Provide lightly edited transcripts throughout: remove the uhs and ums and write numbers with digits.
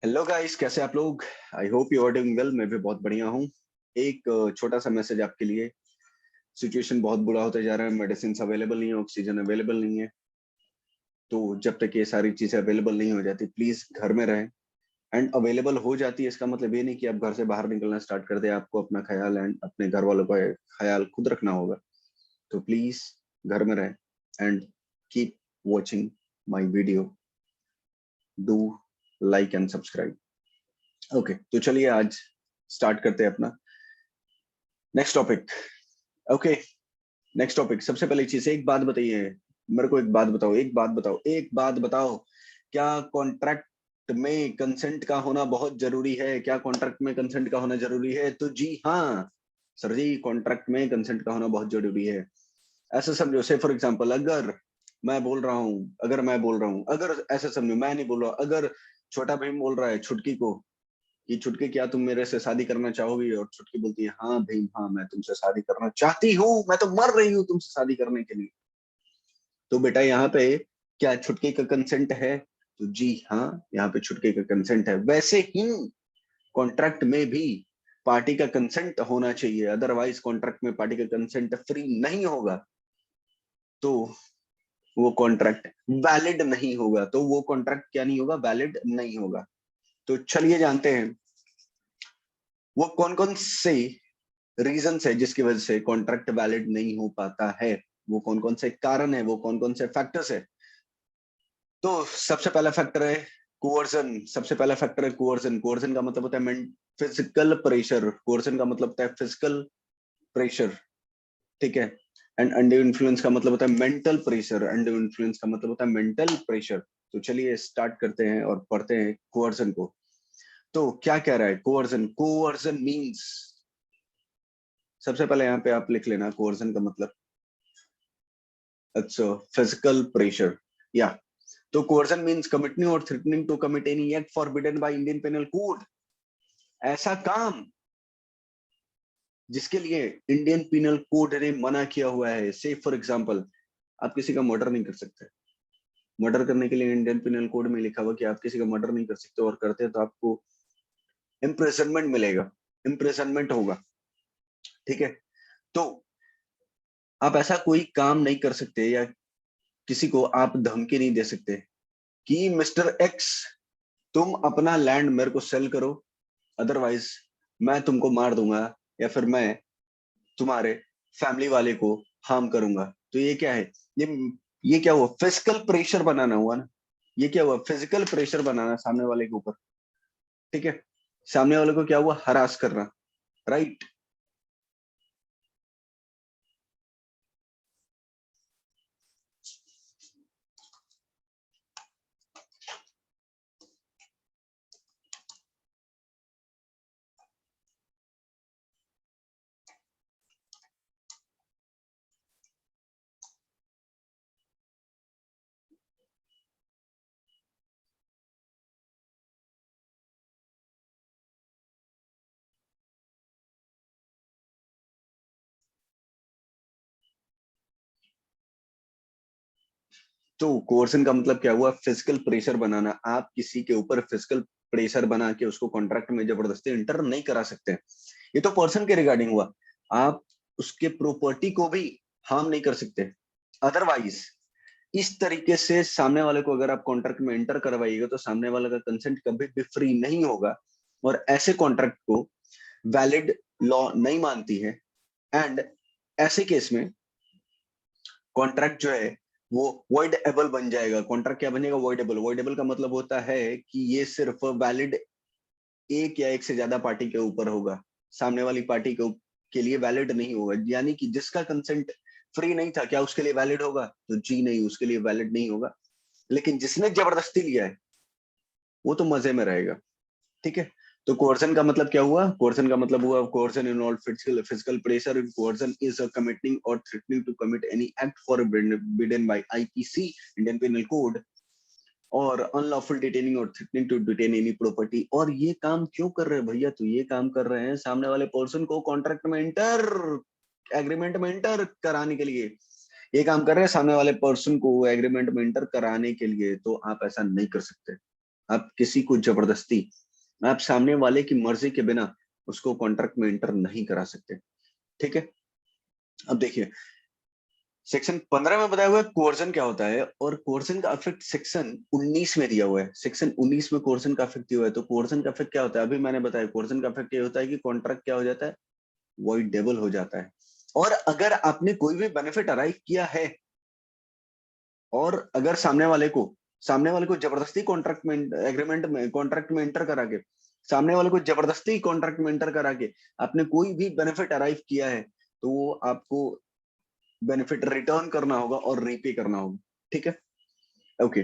Hello guys, कैसे आप लोग। I hope you are doing well. मैं भी बहुत बढ़िया हूँ। एक छोटा सा मैसेज आपके लिए। सिचुएशन बहुत बुरा होते जा रहा है, मेडिसिन अवेलेबल नहीं है, ऑक्सीजन अवेलेबल नहीं है। तो जब तक ये सारी चीजें अवेलेबल नहीं हो जाती, प्लीज घर में रहें। एंड अवेलेबल हो जाती है, इसका मतलब ये नहीं कि आप घर से बाहर निकलना स्टार्ट कर दें। आपको अपना ख्याल एंड अपने घर वालों का ख्याल खुद रखना होगा। तो प्लीज घर में रहें and keep watching my video. Do like and subscribe. Okay, तो चलिए आज स्टार्ट करते हैं अपना next topic. Okay, next topic. सबसे पहली चीज, एक बात बताइए मेरे को। एक बात बताओ, एक बात बताओ, एक बात बताओ। क्या कॉन्ट्रैक्ट में कंसेंट का होना बहुत जरूरी है? क्या कॉन्ट्रैक्ट में कंसेंट का होना जरूरी है? तो जी हाँ सर जी, कॉन्ट्रैक्ट में कंसेंट का होना बहुत जरूरी है। ऐसा समझो, से फॉर एग्जांपल, अगर ऐसा समझो, मैं नहीं बोल रहा, अगर छोटा भीम बोल रहा है छुटकी को कि छुटकी क्या तुम मेरे से शादी करना चाहोगी, और छुटकी बोलती है हाँ भीम, हाँ मैं तुमसे शादी करना चाहती हूँ, मैं तो मर रही हूँ तुमसे शादी करने के लिए। तो बेटा यहाँ पे क्या छुटकी का कंसेंट है? तो जी हाँ, यहाँ पे छुटकी का कंसेंट है। वैसे ही कॉन्ट्रैक्ट में भी पार्टी का कंसेंट होना चाहिए, अदरवाइज कॉन्ट्रैक्ट में पार्टी का कंसेंट फ्री नहीं होगा तो वो कॉन्ट्रैक्ट वैलिड नहीं होगा। तो वो कॉन्ट्रैक्ट क्या नहीं होगा? वैलिड नहीं होगा। तो चलिए जानते हैं वो कौन कौन से रीजन है जिसकी वजह से कॉन्ट्रैक्ट वैलिड नहीं हो पाता है। वो कौन कौन से कारण है, वो कौन कौन से फैक्टर्स है। तो सबसे पहला फैक्टर है कोअर्जन। सबसे पहला फैक्टर है कोअर्जन। कोअर्जन का मतलब होता है फिजिकल प्रेशर। कोअर्जन का मतलब होता है फिजिकल प्रेशर, ठीक है। एंड अंडर इन्फ्लुएंस का मतलब होता है मेंटल प्रेशर। अंडर इन्फ्लुएंस का मतलब होता है मेंटल प्रेशर। तो चलिए स्टार्ट करते हैं और पढ़ते हैं कोअर्जन को। तो क्या कह रहा है कोअर्जन? कोअर्जन मींस, सबसे पहले यहाँ पे आप लिख लेना कोअर्जन का मतलब। अच्छा, फिजिकल प्रेशर या। तो coercion means committing or threatening to commit any act forbidden by Indian Penal Code। ऐसा काम जिसके लिए इंडियन पिनल कोड ने मना किया हुआ है। से फॉर एग्जांपल, आप किसी का मर्डर नहीं कर सकते। मर्डर करने के लिए इंडियन पिनल कोड में लिखा हुआ कि आप किसी का मर्डर नहीं कर सकते, और करते हैं तो आपको इम्प्रिजनमेंट मिलेगा, इम्प्रिजनमेंट होगा, ठीक है। तो आप ऐसा कोई काम नहीं कर सकते, या किसी को आप धमकी नहीं दे सकते कि मिस्टर एक्स तुम अपना लैंड मेरे को सेल करो, अदरवाइज मैं तुमको मार दूंगा, या फिर मैं तुम्हारे फैमिली वाले को हार्म करूंगा। तो ये क्या है? ये ये क्या हुआ? फिजिकल प्रेशर बनाना हुआ ना। ये क्या हुआ? फिजिकल प्रेशर बनाना सामने वाले के ऊपर, ठीक है। सामने वाले को क्या हुआ? हरास करना, राइट। तो कोर्सन का मतलब क्या हुआ? फिजिकल प्रेशर बनाना। आप किसी के ऊपर फिजिकल प्रेशर बना के उसको कॉन्ट्रैक्ट में जबरदस्ती इंटर नहीं करा सकते। ये तो पर्सन के रिगार्डिंग हुआ। आप उसके प्रॉपर्टी को भी हार्म नहीं कर सकते। अदरवाइज इस तरीके से सामने वाले को अगर आप कॉन्ट्रैक्ट में एंटर करवाइएगा तो सामने वाले का कंसेंट कभी भी फ्री नहीं होगा, और ऐसे कॉन्ट्रैक्ट को वैलिड लॉ नहीं मानती है। एंड ऐसे केस में कॉन्ट्रैक्ट जो है वो वॉइडेबल बन जाएगा। कॉन्ट्रैक्ट क्या बनेगा? वॉइडेबल। वॉइडेबल का मतलब होता है कि ये सिर्फ वैलिड एक या एक से ज्यादा पार्टी के ऊपर होगा, सामने वाली पार्टी के लिए वैलिड नहीं होगा। यानी कि जिसका कंसेंट फ्री नहीं था, क्या उसके लिए वैलिड होगा? तो जी नहीं, उसके लिए वैलिड नहीं होगा। लेकिन जिसने जबरदस्ती लिया है वो तो मजे में रहेगा, ठीक है। तो कोर्सन का मतलब क्या हुआ? कोर्सन का मतलब हुआ coercion involve physical physical pressure. In coercion is a committing और threatening to commit any act forbidden by IPC, Indian penal code, और अनलॉफुल डिटेनिंग और threatening to detain any property. और ये काम क्यों कर रहे हैं भैया? तो ये काम कर रहे हैं सामने वाले पर्सन को कॉन्ट्रैक्ट में इंटर, एग्रीमेंट में इंटर कराने के लिए। ये काम कर रहे हैं सामने वाले पर्सन को एग्रीमेंट में इंटर कराने के लिए। तो आप ऐसा नहीं कर सकते। आप किसी को जबरदस्ती, आप सामने वाले की मर्जी के बिना उसको कॉन्ट्रैक्ट में एंटर नहीं करा सकते। ठीक है, अब देखिए सेक्शन 15 में बताया हुआ है कोर्सन क्या होता है, और कोर्सन का इफेक्ट सेक्शन 19 में दिया हुआ है। सेक्शन 19 में कोर्सन का इफेक्ट दिया हुआ है। तो कोर्सन का इफेक्ट क्या होता है, अभी मैंने बताया कोर्सन का इफेक्ट ये होता है कि कॉन्ट्रैक्ट क्या हो जाता है, वॉइडेबल हो जाता है। और अगर आपने कोई भी बेनिफिट अराइव किया है और अगर सामने वाले को जबरदस्ती कॉन्ट्रैक्ट में एग्रीमेंट में कॉन्ट्रैक्ट में एंटर करा के, सामने वाले को जबरदस्ती कॉन्ट्रैक्ट में एंटर करा के आपने कोई भी बेनिफिट अराइव किया है, तो वो आपको बेनिफिट रिटर्न करना होगा और रीपे करना होगा। ठीक है, okay.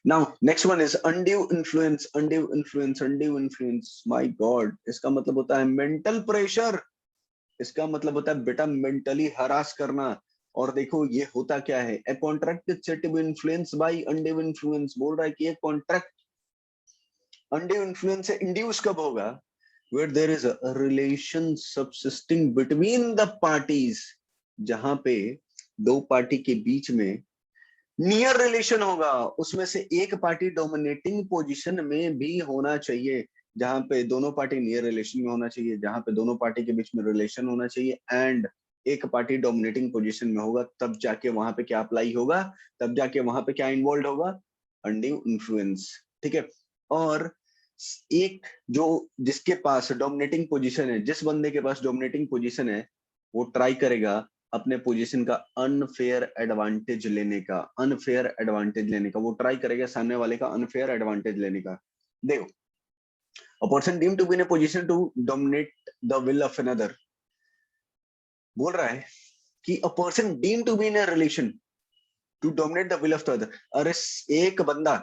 Now next one is undue influence. Undue influence, my God, इसका मतलब होता है मेंटल प्रेशर। इसका मतलब होता है बेटा मेंटली हरास करना। और देखो ये होता क्या है, a contract is said to be influenced by undue influence. बोल रहा है कि ये कॉन्ट्रैक्ट अनड्यू इन्फ्लुएंस से इंड्यूस कब होगा, where there is a relation subsisting between the parties, जहां पे दो पार्टी के बीच में नियर रिलेशन होगा, उसमें से एक पार्टी डोमिनेटिंग पोजीशन में भी होना चाहिए, जहां पे दोनों पार्टी नियर रिलेशन में होना चाहिए, जहां पे दोनों पार्टी के बीच में रिलेशन होना चाहिए, एंड एक पार्टी डोमिनेटिंग पोजीशन में होगा, तब जाके वहां पे क्या अप्लाई होगा, तब जाके वहां पे क्या इन्वॉल्व होगा, अनड्यू इन्फ्लुएंस। ठीक है, और एक जो जिसके पास डोमिनेटिंग पोजीशन है, जिस बंदे के पास डोमिनेटिंग पोजीशन है, वो ट्राई करेगा अपने पोजीशन का अनफेयर एडवांटेज लेने का, वो ट्राई करेगा सामने वाले का अनफेयर एडवांटेज लेने का। देखो, a person deemed to be in a position to dominate the will of another, बोल रहा है कि a person deemed to be in a relation to dominate the will of the other। अरे एक बंदा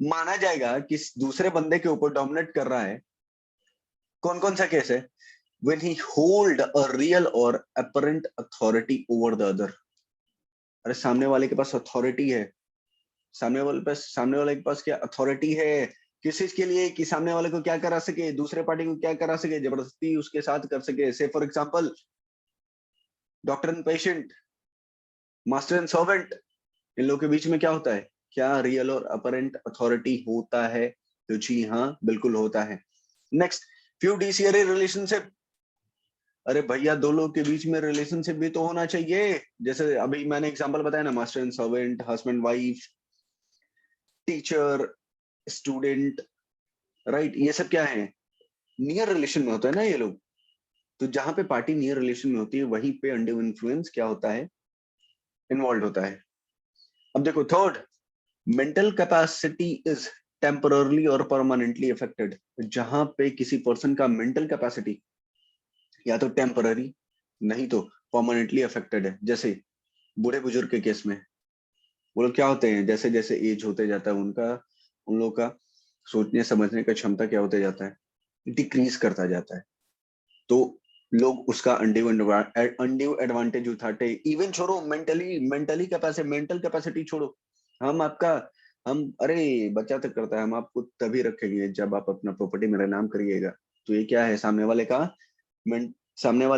माना जाएगा कि दूसरे बंदे के ऊपर डोमिनेट कर रहा है, कौन कौन सा केस है, when he hold a real or apparent authority over the other। अरे सामने वाले के पास अथॉरिटी है, सामने वाले के पास क्या अथॉरिटी है, किस चीज के लिए, कि सामने वाले को क्या करा सके, दूसरे पार्टी को क्या करा सके, जबरदस्ती उसके साथ कर सके। Say for example doctor and patient, master and servant, इन लोगों के बीच में क्या होता है, क्या रियल और अपरेंट अथॉरिटी होता है, तो जी हाँ बिल्कुल होता है। Next, fiduciary relationship. अरे भैया दो लोग के बीच में रिलेशनशिप भी तो होना चाहिए, जैसे अभी मैंने एग्जांपल बताया ना, master and servant, husband wife, teacher student, right, ये सब क्या है, नियर रिलेशन में होता है ना ये लोग। तो जहां पे पार्टी नियर रिलेशन में होती है, वहीं पे अनड्यू इन्फ्लुएंस क्या होता है, इन्वॉल्व होता है। अब देखो third, mental capacity is temporarily और परमानेंटली अफेक्टेड। जहां पे किसी पर्सन का मेंटल कैपेसिटी या तो टेम्पररी नहीं तो परमानेंटली अफेक्टेड है, जैसे बूढ़े बुजुर्ग के केस में वो लोग क्या होते हैं, जैसे जैसे एज होते जाता है उनका, उन लोगों का सोचने समझने का क्षमता क्या होते जाता है, डिक्रीज करता जाता है। तो लोग उसका अनड्यू एडवांटेज उठाते, इवन छोड़ो मेंटल कैपेसिटी छोड़ो, हम आपका हम अरे बच्चा तक करता है, हम आपको तभी रखेंगे जब आप अपना प्रॉपर्टी मेरा नाम करिएगा। तो ये क्या है, सामने वाले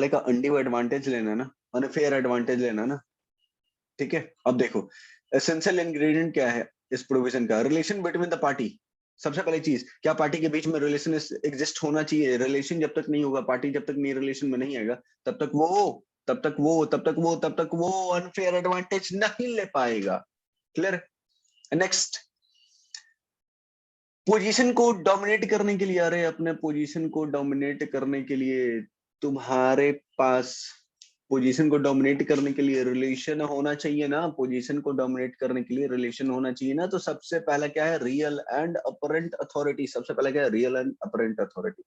का अनड्यू एडवांटेज लेना ना, अनफेयर एडवांटेज लेना ना। ठीक है, अब देखो एसेंशियल इंग्रेडिएंट क्या है इस प्रोविजन का, रिलेशन बिटवीन द पार्टी। सबसे पहली चीज, क्या पार्टी के बीच में रिलेशन एग्जिस्ट होना चाहिए। रिलेशन जब तक नहीं होगा, पार्टी जब तक नई रिलेशन में नहीं आएगा, तब तक वो अनफेयर एडवांटेज नहीं ले पाएगा। क्लियर। नेक्स्ट, पोजीशन को डोमिनेट करने के लिए, अरे अपने पोजीशन को डोमिनेट करने के लिए तुम्हारे पास, पोजीशन को डोमिनेट करने के लिए रिलेशन होना चाहिए ना, पोजीशन को डोमिनेट करने के लिए रिलेशन होना चाहिए ना। तो सबसे पहला क्या है, रियल एंड अपरेंट अथॉरिटी। सबसे पहला क्या है, real and apparent authority.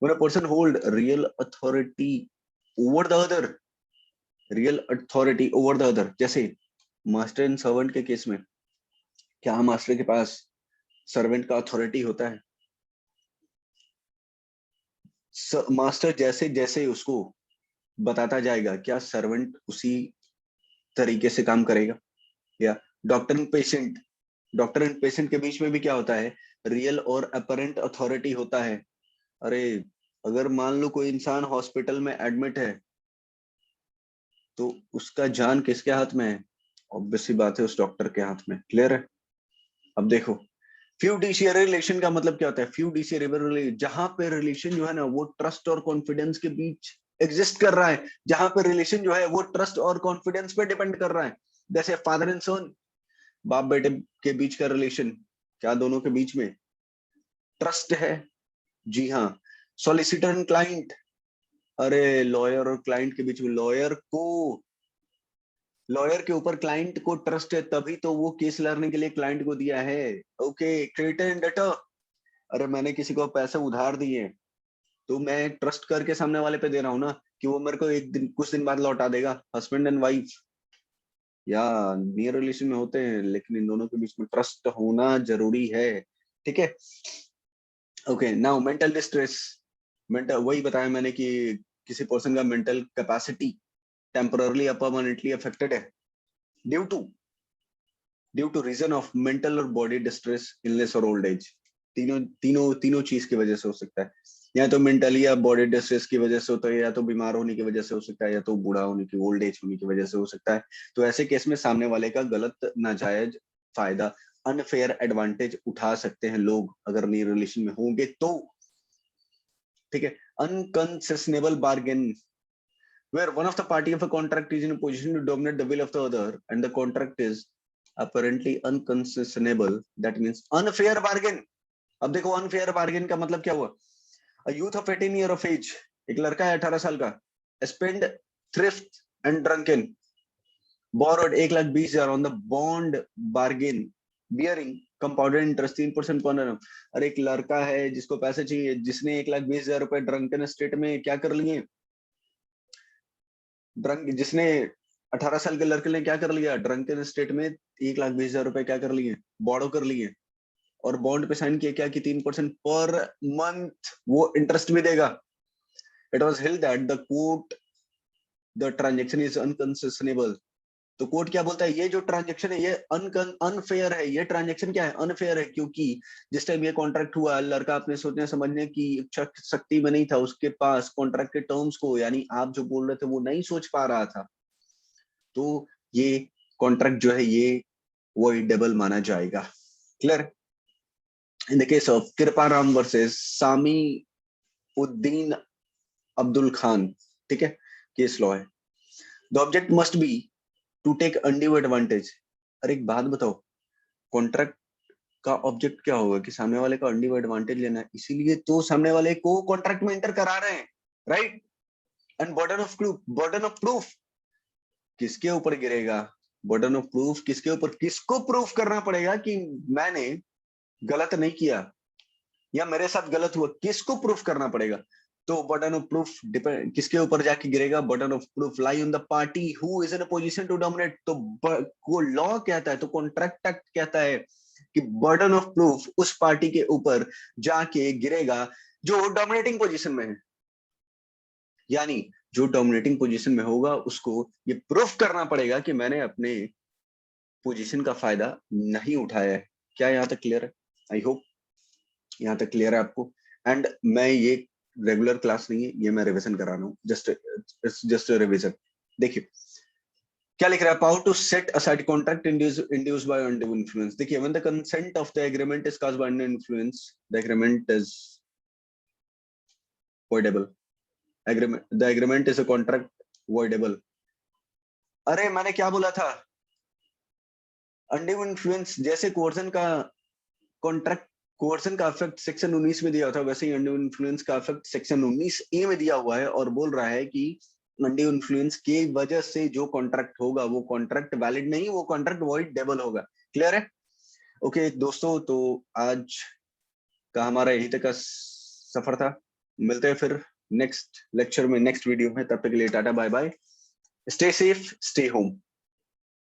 when a person hold real authority over the other, real authority over the other, जैसे मास्टर एंड सर्वेंट के केस में, क्या मास्टर के पास सर्वेंट का अथॉरिटी होता है, मास्टर जैसे जैसे उसको बताता जाएगा क्या सर्वेंट उसी तरीके से काम करेगा। या डॉक्टर एंड पेशेंट के बीच में भी क्या होता है, रियल और अपरेंट अथॉरिटी होता है। अरे अगर मान लो कोई इंसान हॉस्पिटल में एडमिट है, तो उसका जान किसके हाथ में है, ऑब्वियस सी बात है उस डॉक्टर के हाथ में। क्लियर है। अब देखो फ्यूडिशियरी रिलेशन का मतलब क्या होता है? फ्यूडिशियरी रिलेशन, जहां पे रिलेशन जो है ना वो ट्रस्ट और कॉन्फिडेंस के बीच एग्जिस्ट कर रहा है, जहां पे रिलेशन जो है वो ट्रस्ट और कॉन्फिडेंस पे डिपेंड कर रहा है। जैसे फादर एंड सन, बाप बेटे के बीच का रिलेशन, क्या दोनों के बीच में ट्रस्ट है? जी हाँ। सॉलिसिटर एंड क्लाइंट, अरे लॉयर और क्लाइंट के बीच में, लॉयर के ऊपर क्लाइंट को ट्रस्ट है, तभी तो वो केस लड़ने के लिए क्लाइंट को दिया है। ओके, क्रेडिटर एंड डेटर, अरे मैंने किसी को पैसे उधार दिए तो मैं ट्रस्ट करके सामने वाले पे दे रहा हूँ ना कि वो मेरे को एक दिन, कुछ दिन बाद लौटा देगा। हस्बैंड एंड वाइफ या नियर रिलेशन में होते हैं, लेकिन इन दोनों के बीच में ट्रस्ट होना जरूरी है। ठीक है। Okay, now mental distress. Mental, वही बताया मैंने कि किसी पर्सन का मेंटल कैपेसिटी टेम्पररली या परमानेंटली अफेक्टेड है due to reason of mental और बॉडी डिस्ट्रेस, इलनेस और ओल्ड एज। तीनों तीनों तीनों चीज की वजह से हो सकता है। या तो मेंटली या बॉडी डिस्ट्रेस की वजह से होता है, या तो बीमार होने की वजह से हो सकता है, या तो बूढ़ा होने की, ओल्ड एज होने की वजह से हो सकता है। तो ऐसे केस में सामने वाले का गलत, नाजायज फायदा, अनफेयर एडवांटेज उठा सकते हैं लोग, अगर नई रिलेशन में होंगे तो। ठीक है। अनकंसेशनेबल bargain, where one of the party of a contract is in a position to dominate the will of the other and the contract is apparently unconcessionable, that means unfair bargain। अब देखो unfair bargain का मतलब क्या हुआ? A youth of 18 year of age, एक लड़का है 18 साल का, spend thrift and drunken, borrowed 1,20,000 on the bond bargain bearing compounded interest 3% per annum। अरे एक लड़का है जिसको पैसे चाहिए, जिसने 1,20,000 रुपए ड्रंकन स्टेट में क्या कर लिए? ड्रंक, जिसने 18 साल के लड़के ने क्या कर लिया? ड्रंकन स्टेट में 1,20,000 रुपए क्या कर लिए? बॉरो कर लिए, और बॉन्ड पे साइन किया क्या कि 3% पर मंथ वो इंटरेस्ट भी देगा। It was held that the court the transaction is unconscionable. तो कोर्ट क्या बोलता है? ये जो ट्रांजेक्शन है ये अनफेयर है। ये ट्रांजेक्शन क्या है? अनफेयर है, क्योंकि जिस टाइम ये कॉन्ट्रैक्ट हुआ, लड़का अपने सोचने समझने की इच्छा शक्ति में नहीं था, उसके पास कॉन्ट्रैक्ट के टर्म्स को, यानी आप जो बोल रहे थे वो नहीं सोच पा रहा था, तो ये कॉन्ट्रैक्ट जो है ये वॉइडेबल माना जाएगा। Clear? In the case of Kriparam versus Samiuddin Abdul Khan, ठीक है, केस लॉ है। The object must be to take undue advantage. अरे एक बात बताओ, कॉन्ट्रैक्ट का ऑब्जेक्ट क्या होगा? कि सामने वाले का अनड्यू एडवांटेज लेना है, इसीलिए तो सामने वाले को कॉन्ट्रैक्ट में एंटर करा रहे हैं, right? And burden of proof किसके ऊपर गिरेगा? बर्डन ऑफ प्रूफ किसके ऊपर, किसको प्रूफ करना पड़ेगा कि मैंने गलत नहीं किया या मेरे साथ गलत हुआ? किसको प्रूफ करना पड़ेगा? तो बर्डन ऑफ प्रूफ डिपेंड किसके ऊपर जाके गिरेगा? Burden of proof lie on the party who is in a position to dominate. तो वो लॉ कहता है, तो कॉन्ट्रैक्ट एक्ट कहता है कि बर्डन ऑफ प्रूफ उस पार्टी के ऊपर जाके गिरेगा जो डोमिनेटिंग पोजीशन में है। यानी जो डोमिनेटिंग पोजीशन में होगा उसको ये प्रूफ करना पड़ेगा कि मैंने अपने पोजीशन का फायदा नहीं उठाया है। क्या यहाँ तक क्लियर है? आई होप यहाँ तक क्लियर है आपको। एंड मैं ये रेगुलर क्लास नहीं है, ये मैं रिवीजन करा रहा हूँ, जस्ट रिवीजन। देखिए क्या लिख रहा है? Power to set aside contract induced by undue influence. देखिए when the consent of the agreement is caused by undue influence, the agreement is voidable। Agreement, the agreement is a contract voidable। अरे मैंने क्या बोला था? Undue influence जैसे कोर्सन का contract, कोर्सन का effect section 19 में दिया था, वैसे ही अनड्यू इन्फ्लुएंस का इफेक्ट सेक्शन 19 ए में दिया हुआ है, और बोल रहा है कि अनड्यू इन्फ्लुएंस की वजह से जो कॉन्ट्रैक्ट होगा वो कॉन्ट्रैक्ट वैलिड नहीं, वो कॉन्ट्रैक्ट वॉइडेबल होगा। क्लियर है? ओके दोस्तों, तो आज का हमारा यही तक का सफर था। मिलते हैं फिर नेक्स्ट लेक्चर में, नेक्स्ट वीडियो में। तब तक के लिए tata bye bye, stay safe, stay home.